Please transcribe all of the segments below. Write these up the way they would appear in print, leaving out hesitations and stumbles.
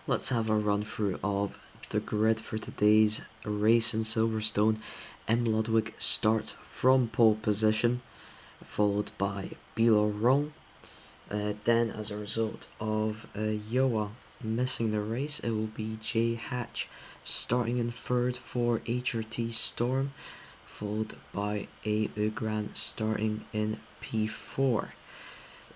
Let's have a run through of the grid for today's race in Silverstone. M. Ludwig starts from pole position, followed by B. Laurent. Then, as a result of Yoa missing the race, it will be J. Hatch starting in third for HRT Storm, followed by A. Ugran starting in P4.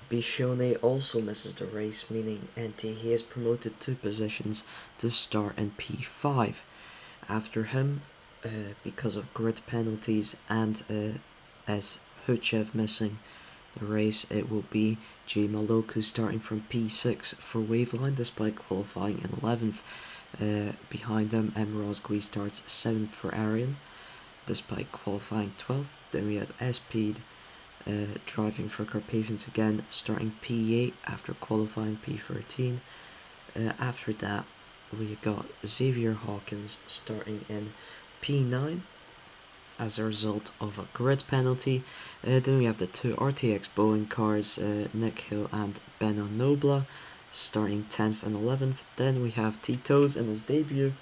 Bichonnet also misses the race, meaning he is promoted 2 positions to start in P5. After him, because of grid penalties and as Huchev missing the race, it will be J. Maloku starting from P6 for Waveline despite qualifying in 11th. Behind him, M. Rosgui starts 7th for Arian despite qualifying 12th. Then we have Speed driving for Carpathians again, starting P8 after qualifying P13. After that, we got Xavier Hawkins starting in P9 as a result of a grid penalty. Then we have the 2 RTX Boeing cars, Nick Hill and Benno Nobla, starting 10th and 11th. Then we have Tito's in his debut.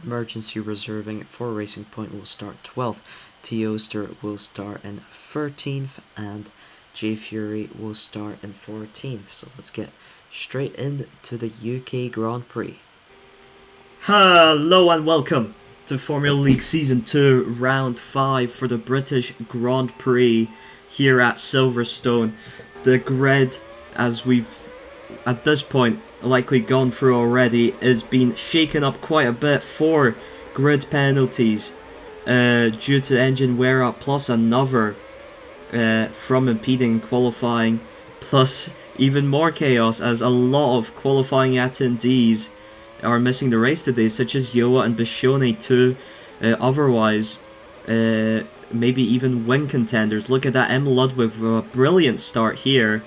Emergency reserving for Racing Point will start 12th. T. Oster will start in 13th, and J. Fury will start in 14th. So let's get straight into the UK Grand Prix. Hello and welcome to Formula League Season 2, Round 5 for the British Grand Prix here at Silverstone. The grid, as we've at this point likely gone through already, is being shaken up quite a bit for grid penalties due to engine wear out, plus another from impeding qualifying, plus even more chaos as a lot of qualifying attendees are missing the race today, such as Yoa and Bichonnet too. Otherwise, maybe even win contenders. Look at that, M. Ludwig with a brilliant start here.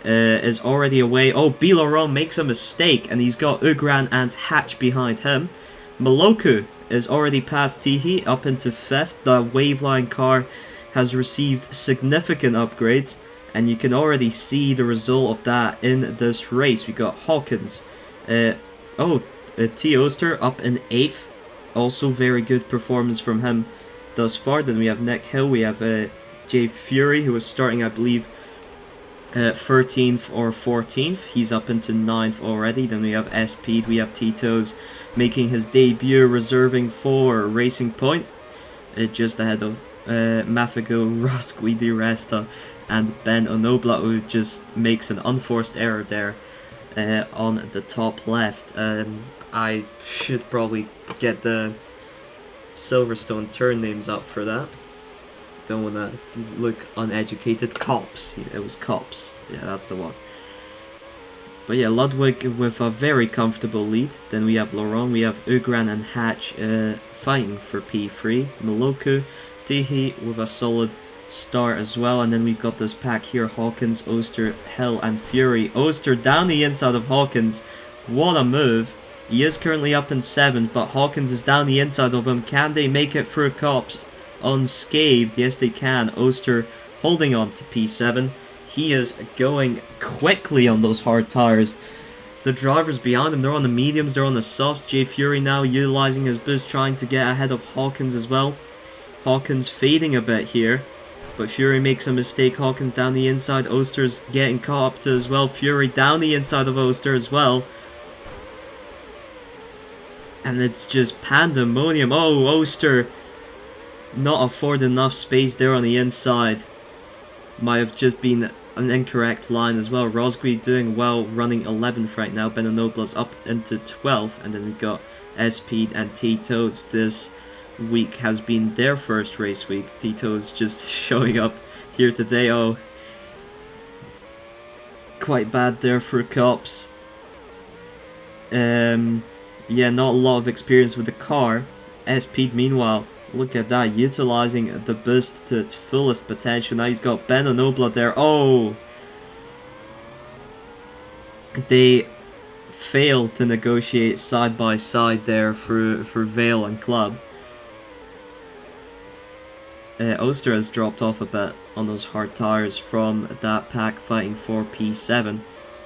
Is already away. Oh, B. Laurent makes a mistake, and he's got Ugran and Hatch behind him. Maloku is already past Tihi, up into 5th. The Waveline car has received significant upgrades, and you can already see the result of that in this race. We got Hawkins. T. Oster up in 8th. Also very good performance from him thus far. Then we have Nick Hill. We have J. Fury, who was starting, I believe, 13th or 14th. He's up into 9th already. Then we have Speed. We have Tito's making his debut, reserving for Racing Point, just ahead of Mafigo, Rosqui Di Resta and Ben Onobla, who just makes an unforced error there on the top left. I should probably get the Silverstone turn names up for that. Don't want to look uneducated. Cops. It was Cops. Yeah, that's the one. But yeah, Ludwig with a very comfortable lead. Then we have Laurent, we have Ugran and Hatch fighting for P3. Maloku, Tihi with a solid start as well. And then we've got this pack here, Hawkins, Oster, Hill and Fury. Oster down the inside of Hawkins. What a move. He is currently up in 7th, but Hawkins is down the inside of him. Can they make it through Cops unscathed? Yes, they can. Oster holding on to P7. He is going quickly on those hard tires. The drivers behind him, they're on the mediums, they're on the softs. J. Fury now utilizing his boost, trying to get ahead of Hawkins as well. Hawkins fading a bit here, but Fury makes a mistake. Hawkins down the inside. Oster's getting caught up to as well. Fury down the inside of Oster as well. And it's just pandemonium. Oh, Oster not afford enough space there on the inside. Might have just been an incorrect line as well. Rosgui doing well, running 11th right now. Benonobla's up into 12th. And then we've got Speed and Tito's. This week has been their first race week. Tito's just showing up here today. Oh, quite bad there for Cops. Yeah, not a lot of experience with the car. Speed, meanwhile, look at that, utilizing the boost to its fullest potential. Now he's got Ben Onobla there. Oh! They failed to negotiate side by side there for Vale and Club. Oster has dropped off a bit on those hard tires from that pack fighting for P7.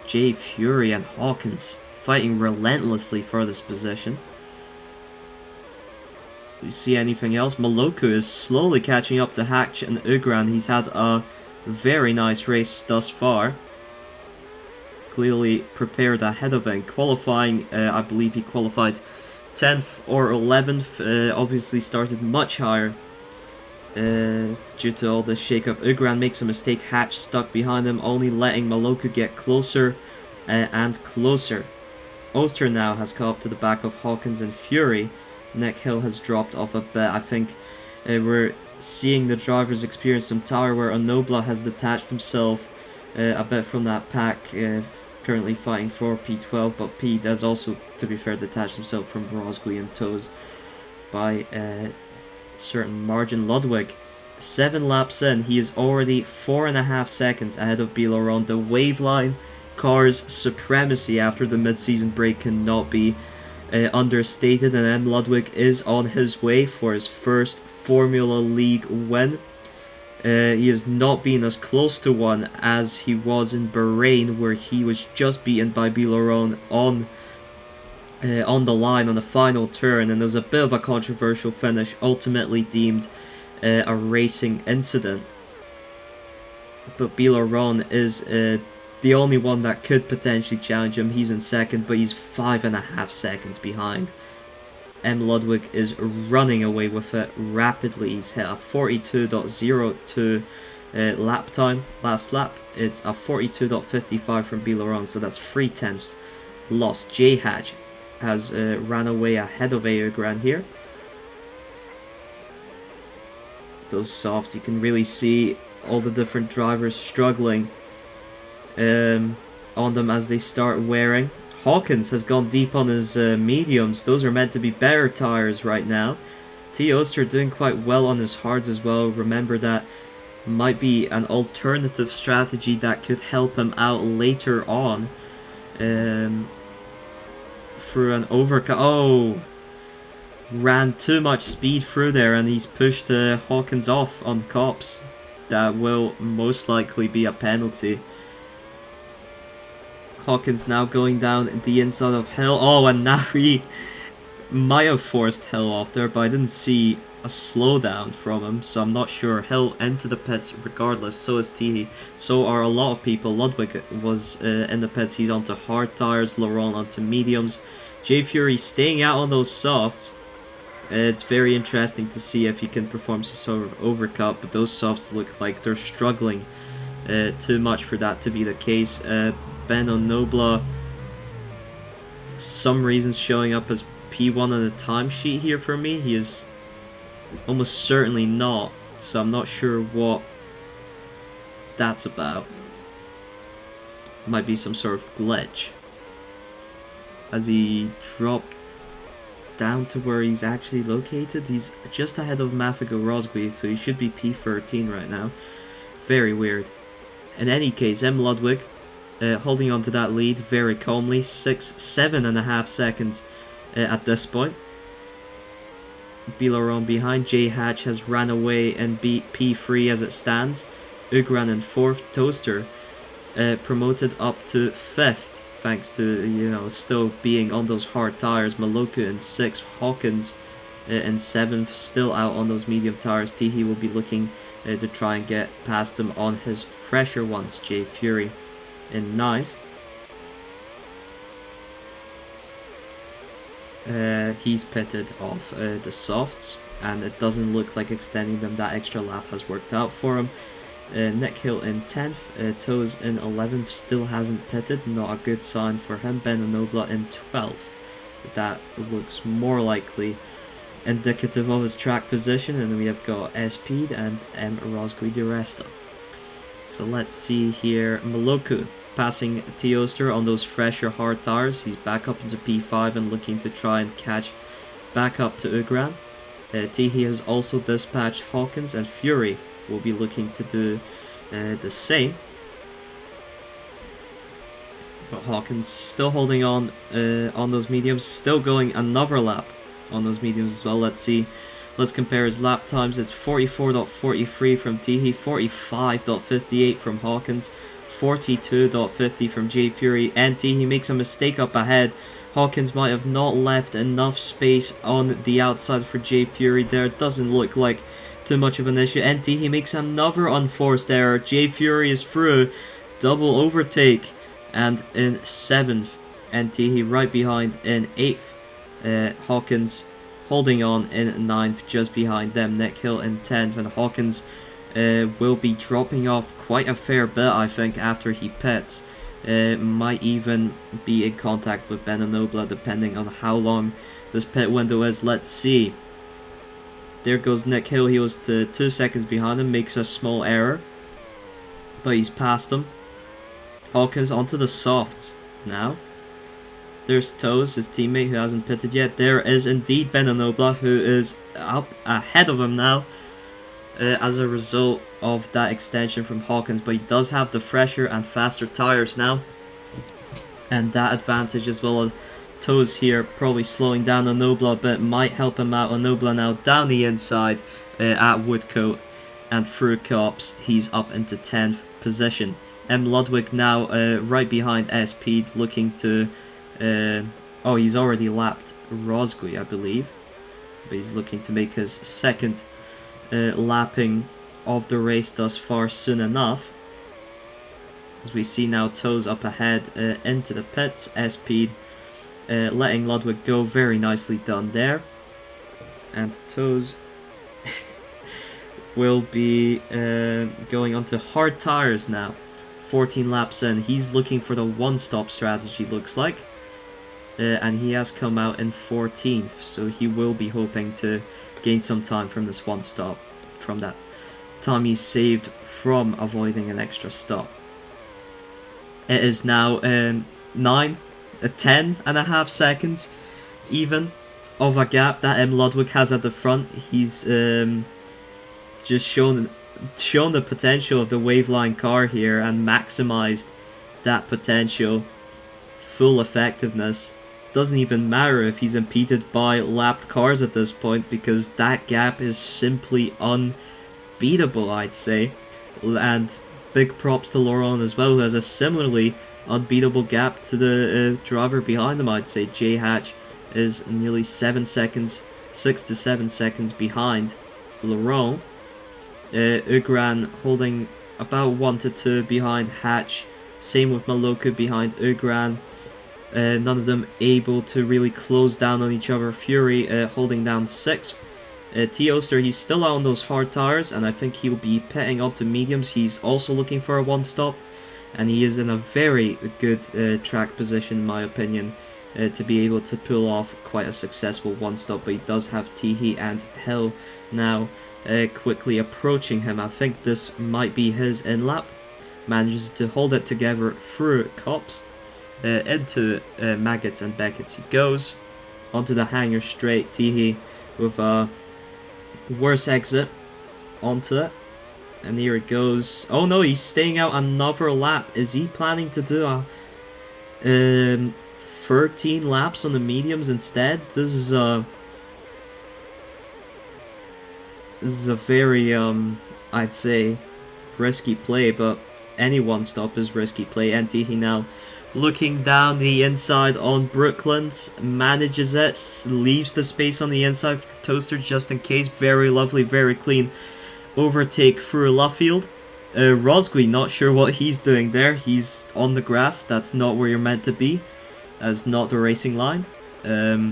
J. Fury and Hawkins fighting relentlessly for this position. Do you see anything else? Moloku is slowly catching up to Hatch and Ugran. He's had a very nice race thus far. Clearly prepared ahead of it. In qualifying, I believe he qualified 10th or 11th. Obviously started much higher due to all the shake-up. Ugran makes a mistake. Hatch stuck behind him, only letting Moloku get closer and closer. Oster now has caught up to the back of Hawkins and Fury. Nick Hill has dropped off a bit. I think we're seeing the drivers experience some tire wear. Onobla has detached himself a bit from that pack, currently fighting for P12, but P does also, to be fair, detached himself from Rosgui and Toes by a certain margin. Ludwig, 7 laps in, he is already 4.5 seconds ahead of Bilaron. The Waveline car's supremacy after the mid-season break cannot be understated, and M. Ludwig is on his way for his first Formula League win. He has not been as close to one as he was in Bahrain, where he was just beaten by Bilaron on the line on the final turn, and there was a bit of a controversial finish, ultimately deemed a racing incident. But Bilaron is the only one that could potentially challenge him. He's in second, but he's 5.5 seconds behind. M. Ludwig is running away with it rapidly. He's hit a 42.02 lap time last lap. It's a 42.55 from Bilaron, so that's 3/10 lost. J. Hatch has ran away ahead of Aogran here. Those softs, you can really see all the different drivers struggling on them as they start wearing. Hawkins has gone deep on his mediums. Those are meant to be better tires right now. T. Oster doing quite well on his hards as well. Remember, that might be an alternative strategy that could help him out later on. Through an overcut. Oh! Ran too much speed through there, and he's pushed Hawkins off on cops. That will most likely be a penalty. Hawkins now going down the inside of Hill. Oh, and now he might have forced Hill off there, but I didn't see a slowdown from him, so I'm not sure. Hill into the pits regardless, so is Teehee. So are a lot of people. Ludwig was in the pits, he's onto hard tires, Laurent onto mediums. J Fury staying out on those softs. It's very interesting to see if he can perform some sort of overcut, but those softs look like they're struggling too much for that to be the case. Ben Onobla, some reasons showing up as P1 on the timesheet here for me. He is almost certainly not, so I'm not sure what that's about. Might be some sort of glitch. As he dropped down to where he's actually located, he's just ahead of Mafigo Rosgui, so he should be P13 right now. Very weird. In any case, M. Ludwig holding on to that lead very calmly, 7.5 seconds at this point. Bilaron behind. J. Hatch has ran away and beat P3 as it stands. Ugran in 4th. Toaster promoted up to 5th, thanks to, you know, still being on those hard tires. Maloka in 6th. Hawkins in 7th, still out on those medium tires. Teehee will be looking to try and get past him on his fresher ones. J. Fury in 9th. He's pitted off the softs, and it doesn't look like extending them that extra lap has worked out for him. Nick Hill in 10th, Toes in 11th, still hasn't pitted, not a good sign for him. Ben Onobla in 12th, that looks more likely indicative of his track position, and then we have got Speed and M. Rosgui di Resta. So let's see here. Moloku passing Teoster on those fresher hard tires. He's back up into P5 and looking to try and catch back up to Ugran. Teehee has also dispatched Hawkins, and Fury will be looking to do the same. But Hawkins still holding on those mediums, still going another lap on those mediums as well. Let's see. Let's compare his lap times. It's 44.43 from Teehee, 45.58 from Hawkins, 42.50 from J Fury. NT, he makes a mistake up ahead. Hawkins might have not left enough space on the outside for J Fury there. Doesn't look like too much of an issue. NT, he makes another unforced error. J Fury is through. Double overtake. And in 7th, NT, he right behind in 8th. Hawkins holding on in 9th, just behind them. Nick Hill in 10th, and Hawkins will be dropping off quite a fair bit, I think, after he pits. Might even be in contact with Ben Onobla, depending on how long this pit window is. Let's see. There goes Nick Hill. He was 2 seconds behind him, makes a small error, but he's past him. Hawkins onto the softs now. There's Toes, his teammate, who hasn't pitted yet. There is indeed Ben Onobla, who is up ahead of him now as a result of that extension from Hawkins. But he does have the fresher and faster tires now, and that advantage, as well as Toes here probably slowing down Onobla a bit, might help him out. Onobla now down the inside at Woodcote, and through Cops, he's up into 10th position. M. Ludwig now right behind SP, looking to... oh, he's already lapped Rosgui, I believe. But he's looking to make his second lapping of the race thus far soon enough. As we see now Toes up ahead into the pits. SP letting Ludwig go. Very nicely done there. And Toes will be going onto hard tires now. 14 laps in. He's looking for the one-stop strategy, looks like. And he has come out in 14th, so he will be hoping to gain some time from this one stop, from that time he's saved from avoiding an extra stop. It is now 10.5 seconds even of a gap that M. Ludwig has at the front. He's just shown the potential of the Waveline car here and maximized that potential. Full effectiveness. Doesn't even matter if he's impeded by lapped cars at this point, because that gap is simply unbeatable, I'd say. And big props to Laurent as well, who has a similarly unbeatable gap to the driver behind him, I'd say. J Hatch is nearly 7 seconds, 6 to 7 seconds behind Laurent. Ugran holding about 1 to 2 behind Hatch. Same with Maloku behind Ugran. None of them able to really close down on each other. Fury holding down 6th. T-Oster, he's still out on those hard tires, and I think he'll be pitting onto mediums. He's also looking for a one-stop, and he is in a very good track position, in my opinion, to be able to pull off quite a successful one-stop. But he does have Teehee and Hill now quickly approaching him. I think this might be his in-lap. Manages to hold it together through Cops. Into Maggots and Beckett's he goes. Onto the hanger straight. Teehee with a worse exit onto it. And here it goes. Oh no, he's staying out another lap. Is he planning to do a 13 laps on the mediums instead? This is a very I'd say risky play, but any one stop is risky play. And Teehee now looking down the inside on Brooklands, manages it, leaves the space on the inside for Toaster just in case. Very lovely, very clean overtake through Luffield. Rosgui, not sure what he's doing there. He's on the grass. That's not where you're meant to be. That's not the racing line. I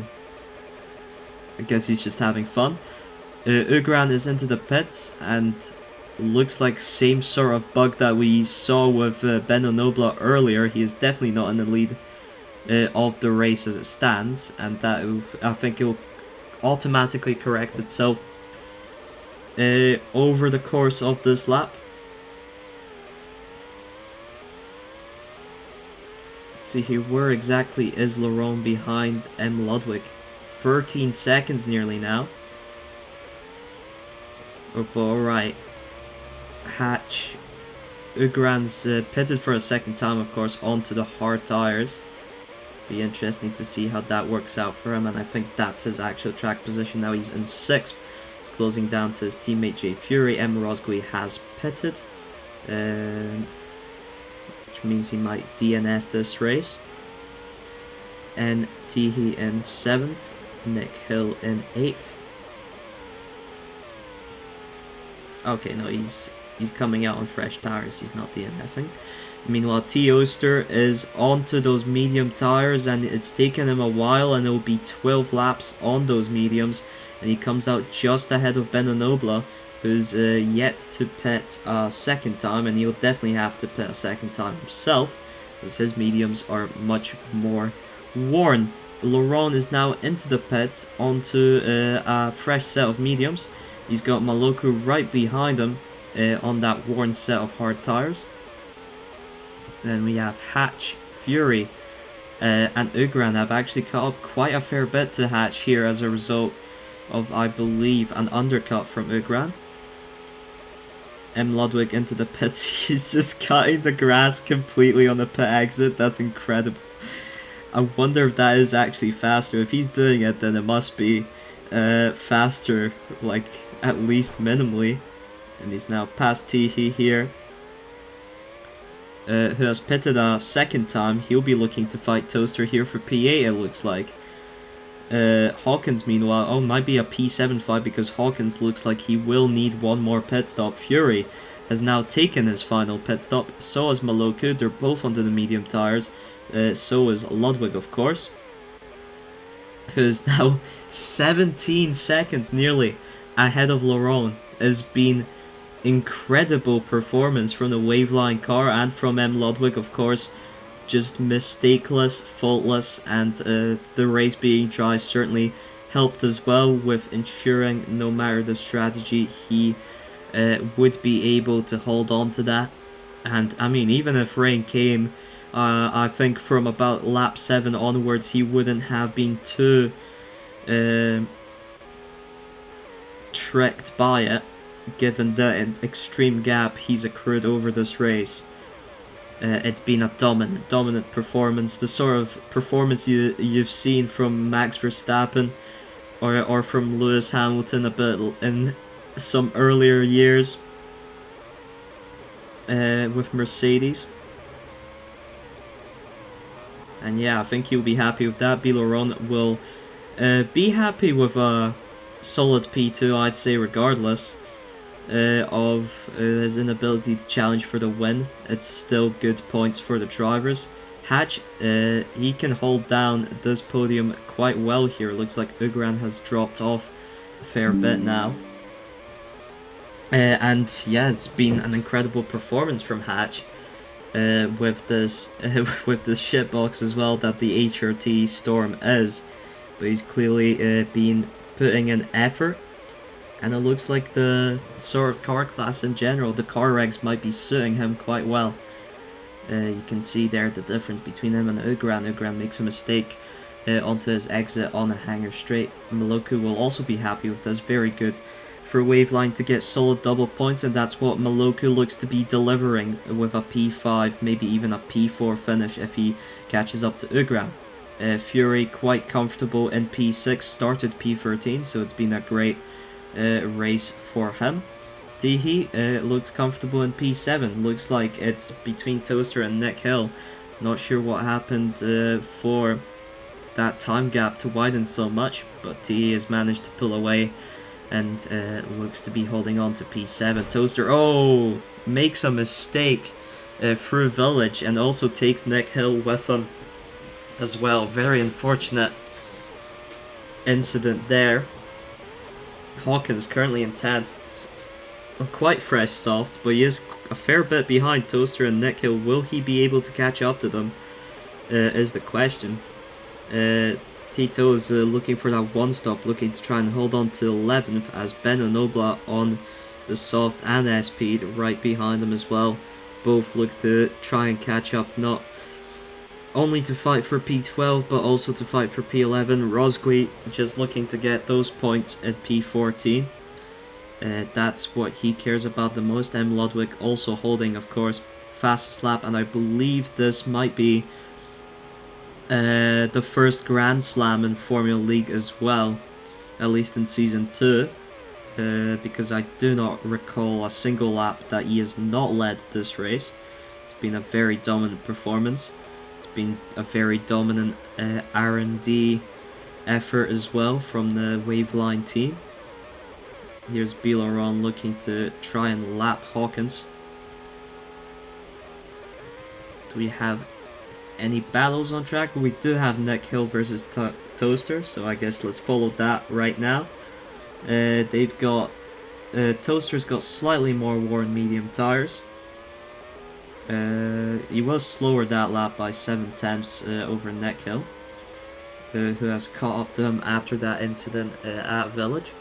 guess he's just having fun. Ugran is into the pits, and looks like same sort of bug that we saw with Ben Onobla earlier. He is definitely not in the lead of the race as it stands, and that I think it will automatically correct itself over the course of this lap. Let's see here, where exactly is Laurent behind M. Ludwig? 13 seconds nearly now. Oh, but alright. Hatch. Ugran's pitted for a second time, of course, onto the hard tires. Be interesting to see how that works out for him, and I think that's his actual track position now. He's in 6th. He's closing down to his teammate Jay Fury. M. Rosgui has pitted. which means he might DNF this race. And Teehee in 7th, Nick Hill in 8th. Okay, no, he's coming out on fresh tires, he's not DNFing. Meanwhile, T. Oster is onto those medium tires, and it's taken him a while, and it will be 12 laps on those mediums, and he comes out just ahead of Benonobla, who's yet to pit a second time, and he'll definitely have to pit a second time himself, because his mediums are much more worn. Laurent is now into the pit onto a fresh set of mediums. He's got Maloku right behind him on that worn set of hard tires. Then we have Hatch, Fury, and Ugran have actually cut up quite a fair bit to Hatch here as a result of, I believe, an undercut from Ugran. M. Ludwig into the pits. He's just cutting the grass completely on the pit exit. That's incredible. I wonder if that is actually faster. If he's doing it, then it must be faster, like at least minimally. And he's now past Teehee here, who has pitted a second time. He'll be looking to fight Toaster here for P8, it looks like. Hawkins, meanwhile, oh, might be a P7 fight, because Hawkins looks like he will need one more pit stop. Fury has now taken his final pit stop. So has Maloku. They're both onto the medium tires. So is Ludwig, of course, who's now 17 seconds nearly ahead of Laurent. Has been incredible performance from the Waveline car and from M. Ludwig, of course. Just mistakeless, faultless, and the race being dry certainly helped as well with ensuring no matter the strategy he would be able to hold on to that. And I mean, even if rain came, I think from about lap 7 onwards he wouldn't have been too tricked by it, given the extreme gap he's accrued over this race. It's been a dominant performance, the sort of performance you've seen from Max Verstappen or from Lewis Hamilton a bit in some earlier years with Mercedes. And yeah, I think he'll be happy with that. Laurent will be happy with a solid P2, I'd say, regardless of his inability to challenge for the win. It's still good points for the drivers. Hatch, he can hold down this podium quite well here. Looks like Ugran has dropped off a fair bit now. And yeah, it's been an incredible performance from Hatch. With this shitbox as well that the HRT Storm is, but he's clearly been putting in effort, and it looks like the sort of car class in general, the car regs might be suiting him quite well. You can see there the difference between him and Ugran. Ugran makes a mistake onto his exit on a hanger straight. Maloku will also be happy with this. Very good for Waveline to get solid double points, and that's what Maloku looks to be delivering with a P5, maybe even a P4 finish if he catches up to Ugran. Fury quite comfortable in P6, started P13, so it's been a great race for him. Teehee looks comfortable in P7, looks like it's between Toaster and Nick Hill. Not sure what happened for that time gap to widen so much, but Teehee has managed to pull away and looks to be holding on to P7. Toaster, oh, makes a mistake through Village and also takes Nick Hill with him as well. Very unfortunate incident there. Hawkins currently in 10th. Quite fresh soft, but he is a fair bit behind Toaster and Nick Hill. Will he be able to catch up to them is the question. Tito is looking for that one stop, looking to try and hold on to 11th, as Ben and Nobla on the soft and S-Speed right behind him as well. Both look to try and catch up, not only to fight for P12 but also to fight for P11. Rosqui just looking to get those points at P14. That's what he cares about the most. M. Ludwig also holding, of course, fastest lap, and I believe this might be the first Grand Slam in Formula League as well, at least in Season 2, because I do not recall a single lap that he has not led this race. It's been a very dominant performance. It's been a very dominant R&D effort as well from the Waveline team. Here's Bilaron looking to try and lap Hawkins. Do we have any battles on track? We do have Nick Hill versus Toaster, so I guess let's follow that right now. They've got Toaster's got slightly more worn medium tires. He was slower that lap by 7 tenths over Nick Hill, who has caught up to him after that incident at Village.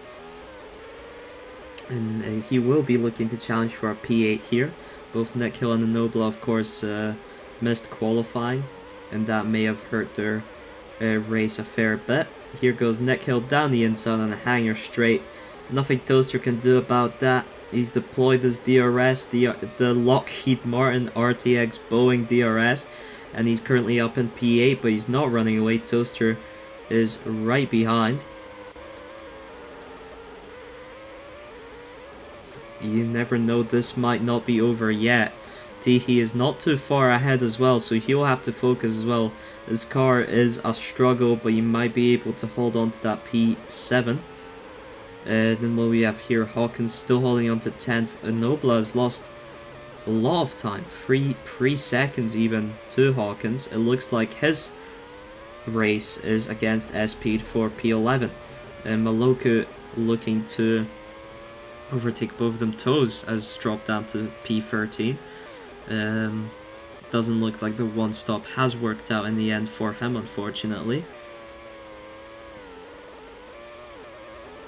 And he will be looking to challenge for a P8 here. Both Nick Hill and Enola, of course, missed qualifying, and that may have hurt their race a fair bit. Here goes Nick Hill down the inside on a hanger straight. Nothing Toaster can do about that. He's deployed his DRS, the Lockheed Martin RTX Boeing DRS, and he's currently up in P8, but he's not running away. Toaster is right behind. You never know, this might not be over yet. Teehee is not too far ahead as well, so he'll have to focus as well. This car is a struggle, but you might be able to hold on to that P7. Then what we have here, Hawkins still holding on to 10th. Enola has lost a lot of time, 3 seconds even to Hawkins. It looks like his race is against SP for P11. And Maloku looking to overtake both of them. Toes has dropped down to P13. Doesn't look like the one stop has worked out in the end for him, unfortunately.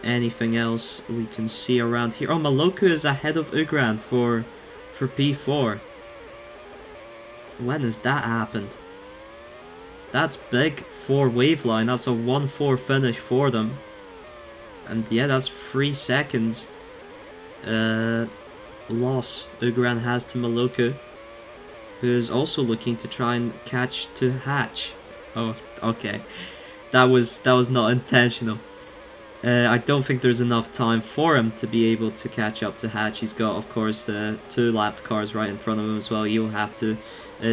Anything else we can see around here? Oh, Maloku is ahead of Ugran for P4. When has that happened? That's big for Waveline. That's a 1-4 finish for them. And yeah, that's 3 seconds loss Ugran has to Maloku, who is also looking to try and catch to Hatch. Oh, okay. That was not intentional. I don't think there's enough time for him to be able to catch up to Hatch. He's got, of course, 2 lapped cars right in front of him as well. He'll have to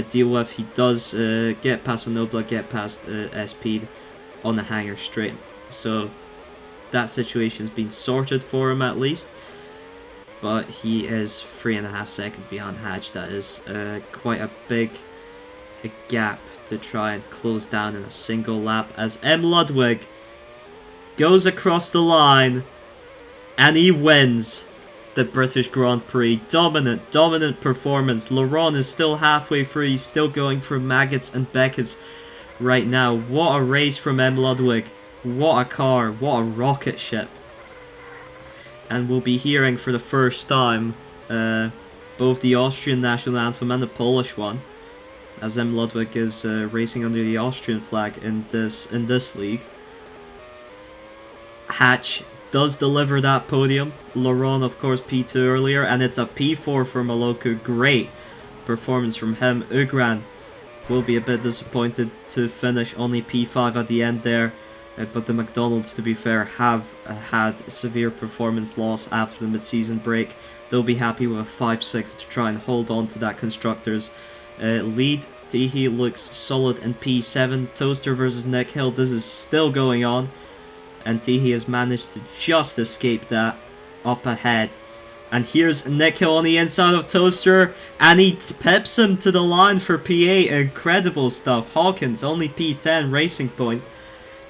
deal with. He does get past Enola, get past SP on the hanger straight. So that situation's been sorted for him at least. But he is 3.5 seconds behind Hatch. That is quite a big gap to try and close down in a single lap, as M. Ludwig goes across the line and he wins the British Grand Prix. Dominant performance. Laurent is still halfway through. He's still going for Maggots and Beckett's right now. What a race from M. Ludwig. What a car. What a rocket ship. And we'll be hearing for the first time both the Austrian national anthem and the Polish one, as M. Ludwig is racing under the Austrian flag in this league. Hatch does deliver that podium. Laurent, of course, P2 earlier, and it's a P4 for Maloku. Great performance from him. Ugran will be a bit disappointed to finish only P5 at the end there. But the McDonald's, to be fair, have had severe performance loss after the mid-season break. They'll be happy with a 5-6 to try and hold on to that Constructors lead. Teehee looks solid in P7. Toaster versus Nick Hill. This is still going on. And Teehee has managed to just escape that up ahead. And here's Nick Hill on the inside of Toaster, and he pips him to the line for P8. Incredible stuff. Hawkins, only P10, Racing Point.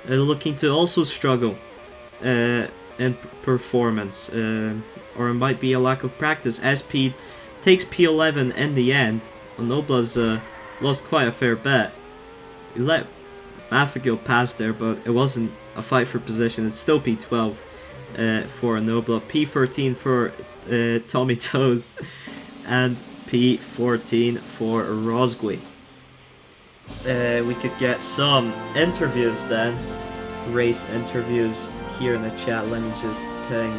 Looking to also struggle in performance, or it might be a lack of practice. SP takes P11 in the end. Enobla's lost quite a fair bit. He let Maffigill pass there, but it wasn't a fight for position. It's still P12 for Enola, P13 for Tommy Toes, and P14 for Rosgui. We could get some interviews then, race interviews here in the chat. Let me just ping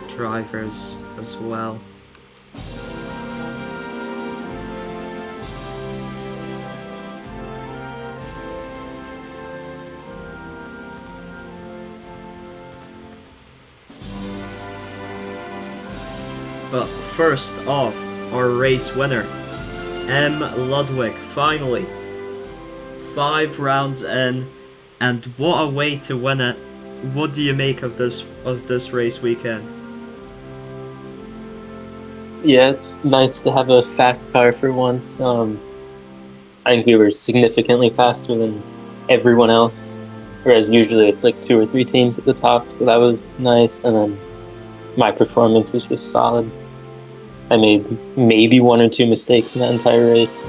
drivers as well. But first off, our race winner, M. Ludwig, finally. 5 rounds in, and what a way to win it. What do you make of this race weekend? Yeah, it's nice to have a fast car for once. I think we were significantly faster than everyone else, whereas usually it's like two or three teams at the top, so that was nice. And then my performance was just solid. I made maybe one or two mistakes in that entire race,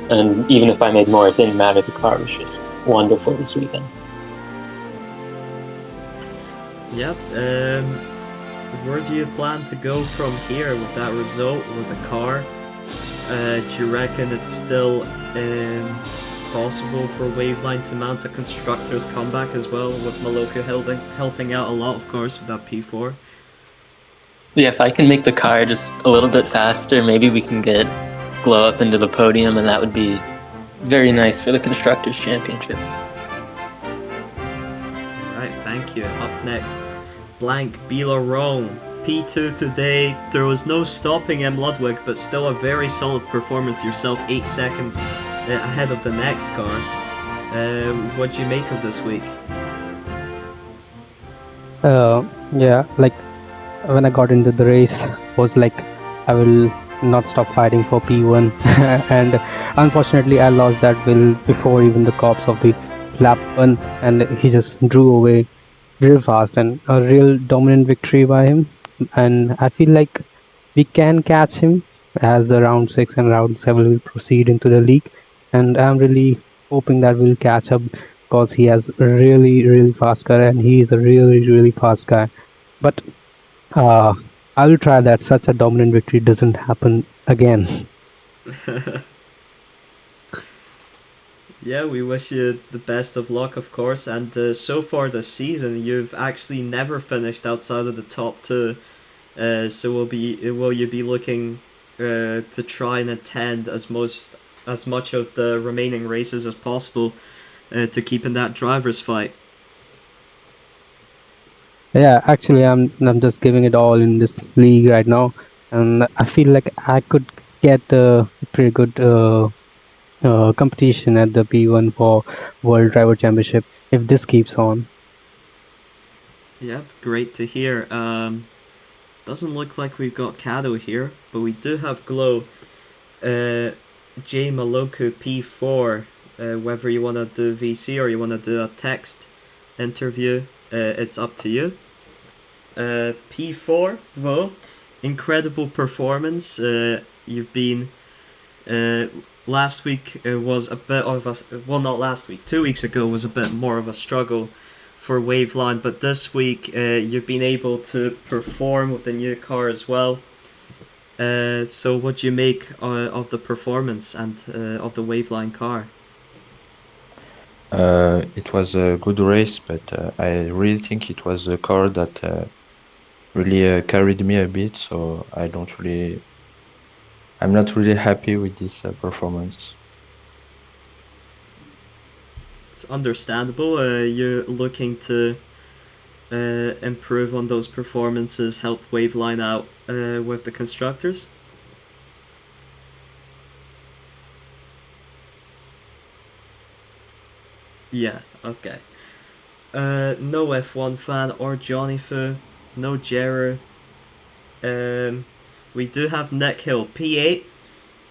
and even if I made more, it didn't matter. The car was just wonderful this weekend. Yep. Where do you plan to go from here with that result with the car? Do you reckon it's still possible for Waveline to mount a constructor's comeback as well, with Maloko helping out a lot, of course, with that P4? Yeah, if I can make the car just a little bit faster, maybe we can get Glow up into the podium, and that would be very nice for the Constructors' Championship. Right, thank you. Up next, Blank Bilarone. P2 today. There was no stopping M. Ludwig, but still a very solid performance yourself, 8 seconds ahead of the next car. What do you make of this week? Yeah, like when I got into the race, was like I will not stop fighting for P1, and unfortunately I lost that will before even the cops of the lap one, and he just drew away real fast and a real dominant victory by him. And I feel like we can catch him as the round 6 and round 7 will proceed into the league, and I'm really hoping that we'll catch up because he has a really fast car and he is a really fast guy. But uh, I will try that such a dominant victory doesn't happen again. Yeah, we wish you the best of luck, of course. And so far this season, you've actually never finished outside of the top two. So will you be looking to try and attend as much of the remaining races as possible to keep in that driver's fight? Yeah, actually, I'm just giving it all in this league right now, and I feel like I could get a pretty good competition at the P1 for World Driver Championship if this keeps on. Yep, great to hear. Doesn't look like we've got Kado here, but we do have Glow. J Maloku P4. Whether you want to do VC or you want to do a text interview, it's up to you. P4, well, incredible performance. You've been. Last week was a bit of a. Well, not last week. 2 weeks ago was a bit more of a struggle for Waveline, but this week you've been able to perform with the new car as well. So what do you make of the performance and of the Waveline car? It was a good race, but I really think it was the car that really carried me a bit. So I'm not really happy with this performance. It's understandable. You're looking to improve on those performances, help Waveline out with the constructors. Yeah, okay. No F1 fan or Johnny Fu, no Jera. We do have Nick Hill, P8,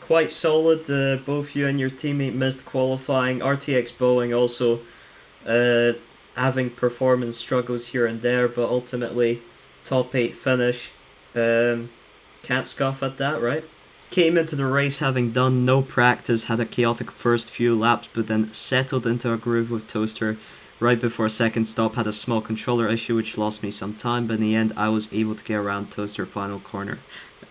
quite solid. Both you and your teammate missed qualifying. RTX Boeing also uh, having performance struggles here and there, but ultimately top 8 finish. Can't scoff at that, right? Came into the race having done no practice, had a chaotic first few laps, but then settled into a groove with Toaster. Right before second stop, had a small controller issue which lost me some time, but in the end I was able to get around Toaster final corner,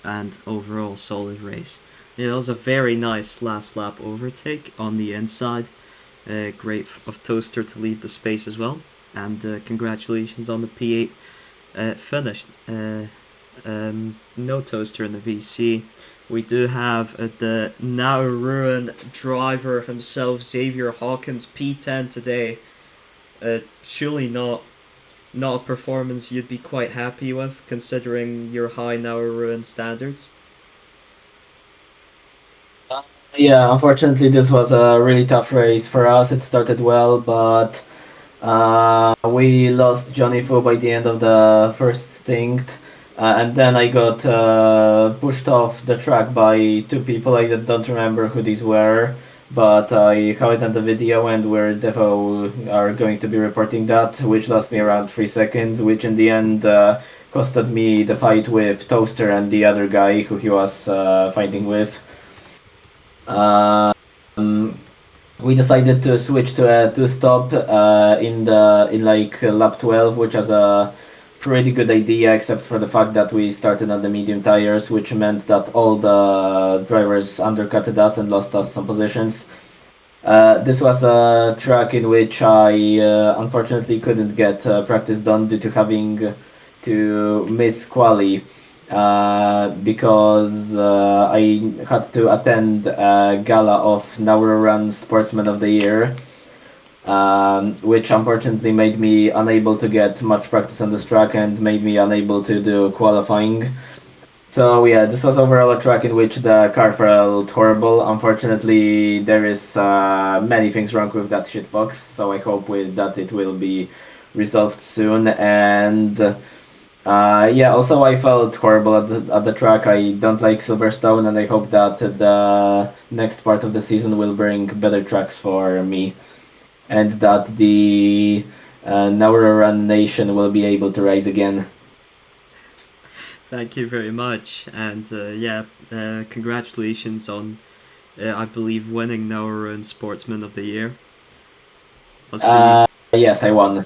and overall solid race. Yeah, that was a very nice last lap overtake on the inside. Great of Toaster to leave the space as well, and congratulations on the P8 finish. No Toaster in the VC. We do have the now ruined driver himself, Xavier Hawkins, P10 today. Surely not a performance you'd be quite happy with, considering your high now ruined standards. Yeah, unfortunately, this was a really tough race for us. It started well, but we lost Johnny Fu by the end of the first stint, and then I got pushed off the track by two people. I don't remember who these were, but I have it on the video, and we're defo are going to be reporting that, which lost me around 3 seconds, which in the end costed me the fight with Toaster and the other guy who he was fighting with. Um, we decided to switch to a two stop in like lap 12, which was a pretty good idea, except for the fact that we started on the medium tires, which meant that all the drivers undercutted us and lost us some positions. This was a track in which I unfortunately couldn't get practice done due to having to miss quali because I had to attend a gala of Nauru Run Sportsman of the Year, which unfortunately made me unable to get much practice on this track and made me unable to do qualifying. So yeah, this was overall a track in which the car felt horrible. Unfortunately, there is many things wrong with that shitbox. So I hope with that it will be resolved soon. And yeah, also I felt horrible at the track. I don't like Silverstone, and I hope that the next part of the season will bring better tracks for me, and that the Nauru Run Nation will be able to rise again. Thank you very much, and yeah, congratulations on I believe winning Nauru Sportsman of the Year. Must be Yes, I won.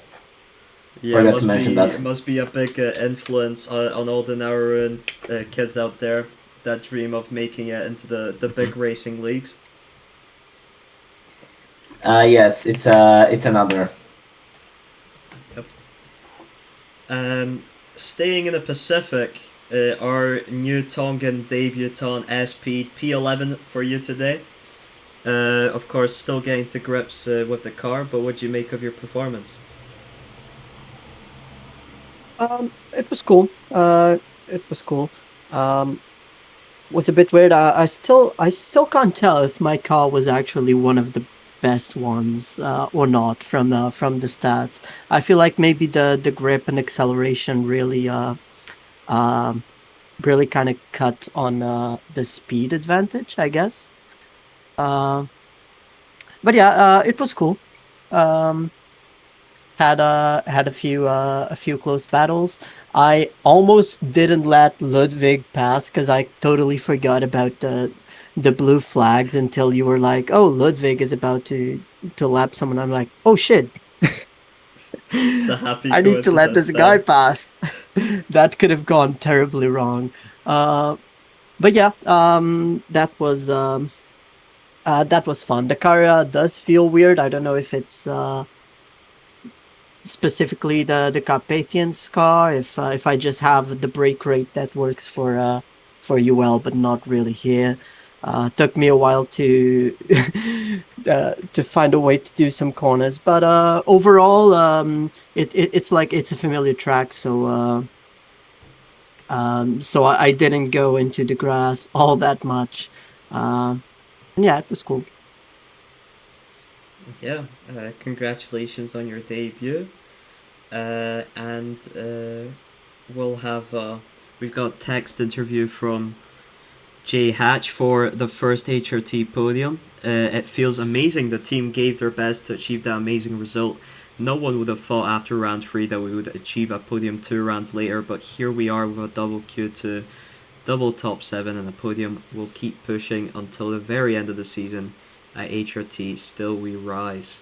Yeah, Forgot to mention that. must be a big influence on all the Nauruan kids out there that dream of making it into the big racing leagues. Yes, it's another. Yep. Staying in the Pacific, our new Tongan debutant SP P11 for you today. Of course, still getting to grips with the car, but what do you make of your performance? It was cool. It was cool. Um, was a bit weird. I still can't tell if my car was actually one of the best ones or not from the stats. I feel like maybe the grip and acceleration um really kind of cut on the speed advantage, I guess. Uh, but yeah, it was cool. Um, had a few close battles. I almost didn't let Ludwig pass because I totally forgot about the blue flags until you were like, "Oh, Ludwig is about to lap someone." I'm like, "Oh shit, It's a happy I need to let coincidence this guy then. pass." That could have gone terribly wrong. But yeah, that was fun. The car does feel weird. I don't know if it's specifically the Carpathian car. If I just have the brake rate that works for UL, but not really here. Took me a while to find a way to do some corners, but overall, it's like it's a familiar track, so I didn't go into the grass all that much. And yeah, it was cool. Yeah, congratulations on your debut. And we'll have we've got text interview from Jay Hatch for the first HRT podium. It feels amazing. The team gave their best to achieve that amazing result. No one would have thought after round three that we would achieve a podium 2 rounds later, but here we are with a double Q2, double top seven, and a podium. We'll keep pushing until the very end of the season. At HRT, still we rise.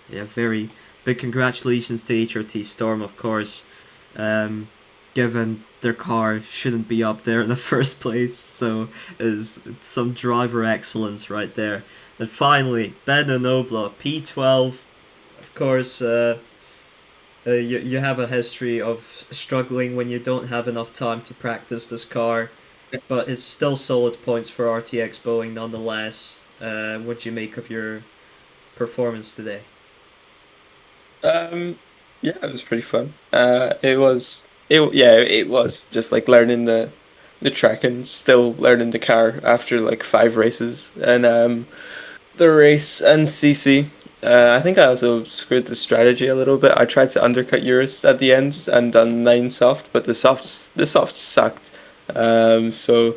Yeah, very big congratulations to HRT Storm, of course. Um, Given their car shouldn't be up there in the first place, so is some driver excellence right there. And finally, Ben Nobla, P12. Of course, you have a history of struggling when you don't have enough time to practice this car, but it's still solid points for RTX Boeing nonetheless. What do you make of your performance today? Um, yeah, it was pretty fun. It was just like learning the track and still learning the car after like 5 races. And the race and CC. I think I also screwed the strategy a little bit. I tried to undercut Eurus at the end and done 9 soft, but the softs sucked. So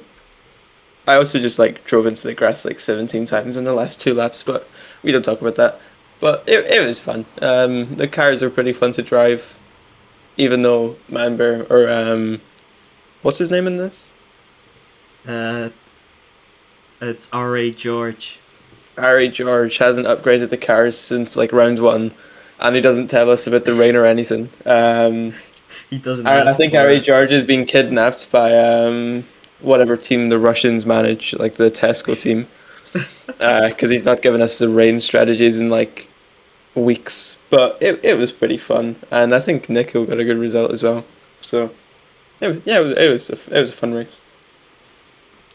I also just like drove into the grass like 17 times in the last 2 laps, but we don't talk about that. But it was fun. The cars are pretty fun to drive, even though Manber or what's his name in this? Uh, it's R.A. George. Harry George hasn't upgraded the cars since like round 1, and he doesn't tell us about the rain or anything. He doesn't I ask think for Harry it. George is being kidnapped by whatever team the Russians manage, like the Tesco team, because he's not given us the rain strategies in like weeks. But it was pretty fun, and I think Nico got a good result as well. So it was a fun race.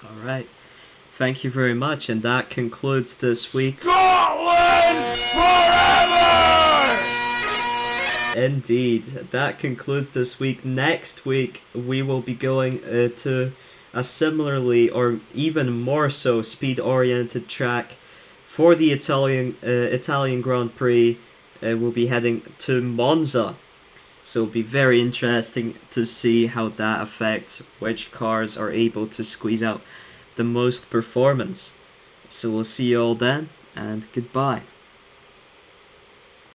All right. Thank you very much, and that concludes this week. Scotland forever! Indeed, that concludes this week. Next week, we will be going to a similarly or even more so speed-oriented track for the Italian Grand Prix. We'll be heading to Monza, so it'll be very interesting to see how that affects which cars are able to squeeze out the most performance. So we'll see you all then, and goodbye.